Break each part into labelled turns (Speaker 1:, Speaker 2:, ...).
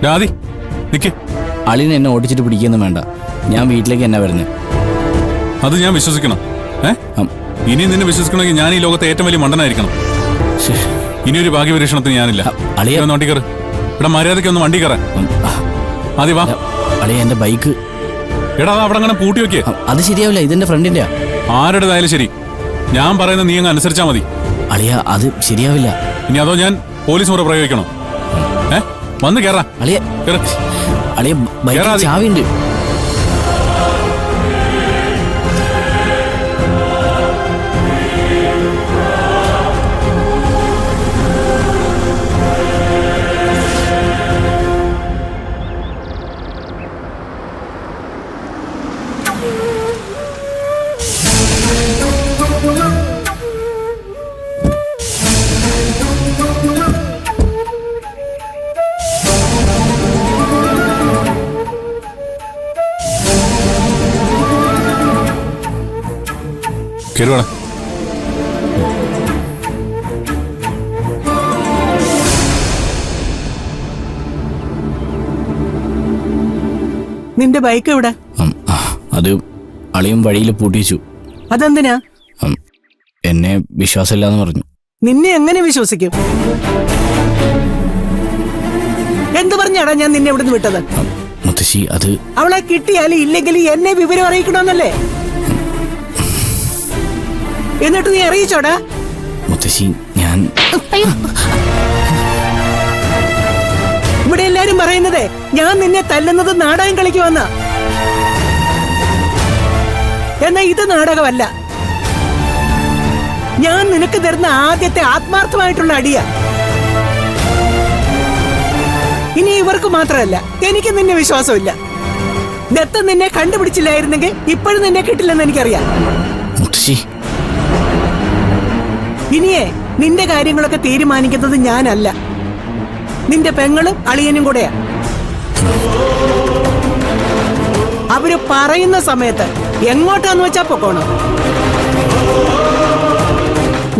Speaker 1: രാധി നിക്ക്.
Speaker 2: അളിന് എന്നെ ഓടിച്ചിട്ട് പിടിക്കൊന്നും വേണ്ട. ഞാൻ വീട്ടിലേക്ക് എന്നാ വരുന്നത്.
Speaker 1: അത് ഞാൻ വിശ്വസിക്കണം. ഇനി നിന്നെ വിശ്വസിക്കണമെങ്കിൽ ഞാൻ ഈ ലോകത്തെ ഏറ്റവും വലിയ മണ്ടനായിരിക്കണം. ഇനിയൊരു ഭാഗ്യപരീക്ഷണത്തിന് ഞാനില്ല.
Speaker 2: അളിയ
Speaker 1: ഒന്ന് വണ്ടി കയറ്. ഇവിടെ മര്യാദയ്ക്ക് ഒന്ന് വണ്ടി കയറാൻ. ആദ്യ വാ.
Speaker 2: അളിയ എന്റെ ബൈക്ക്.
Speaker 1: എടാ അവിടെ അങ്ങനെ പൂട്ടി വെക്കേ.
Speaker 2: അത് ശരിയാവില്ല, ഇതെന്റെ ഫ്രണ്ടിന്റെ.
Speaker 1: ആരുടേതായാലും ശരി, ഞാൻ പറയുന്നത് നീ അങ്ങ് അനുസരിച്ചാ മതി.
Speaker 2: അളിയ അത് ശരിയാവില്ല.
Speaker 1: ഇനി അതോ ഞാൻ പോലീസ് മുറ പ്രയോഗിക്കണോ? വന്ന് കേറാ.
Speaker 2: അളിയ അളിയ ബൈക്ക് ചാവിണ്ട്.
Speaker 1: കേറുവാടാ.
Speaker 3: നിന്റെ ബൈക്ക് എവിടെ?
Speaker 2: അത് അളിയും വഴിയിൽ പൂട്ടിച്ചു.
Speaker 3: അതെന്തിനാ?
Speaker 2: എന്നെ വിശ്വാസമില്ലാന്ന് പറഞ്ഞു.
Speaker 3: നിന്നെ എങ്ങനെ വിശ്വസിക്കും? എന്ത് പറഞ്ഞാടാ ഞാൻ നിന്നെ ഇവിടുന്ന് വിട്ടത്?
Speaker 2: മുത്തശ്ശി അത്
Speaker 3: അവളെ കിട്ടിയാലും ഇല്ലെങ്കിലും എന്നെ വിവരം അറിയിക്കണമെന്നല്ലേ? എന്നിട്ട് നീ അറിയിച്ചോടാ?
Speaker 2: മുത്തശ്ശി ഞാൻ
Speaker 3: ഇവിടെ എല്ലാരും പറയുന്നതേ ഞാൻ നിന്നെ തല്ലുന്നത് നാടകം കളിക്കുവന്ന. എന്നാ ഇത് നാടകമല്ല. ഞാൻ നിനക്ക് തരുന്ന ആദ്യത്തെ ആത്മാർത്ഥമായിട്ടുള്ള അടിയാ. ഇനി ഇവർക്ക് മാത്രമല്ല, എനിക്ക് നിന്നെ വിശ്വാസമില്ല. ദത്ത നിന്നെ കണ്ടുപിടിച്ചില്ലായിരുന്നെങ്കിൽ ഇപ്പോഴും നിന്നെ കിട്ടില്ലെന്ന് എനിക്കറിയാം.
Speaker 2: മുത്തശ്ശി
Speaker 3: ഇനിയേ നിന്റെ കാര്യങ്ങളൊക്കെ തീരുമാനിക്കുന്നത് ഞാനല്ല, നിന്റെ പെങ്ങളും അളിയനും കൂടെയാ. അവര് പറയുന്ന സമയത്ത് എങ്ങോട്ടാന്ന് വെച്ചാ പൊക്കോണം.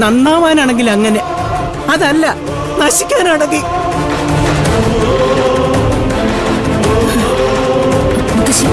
Speaker 3: നന്നാവാനാണെങ്കിൽ അങ്ങനെ, അതല്ല നശിക്കാനാണെങ്കിൽ.
Speaker 4: മുത്തശ്ശി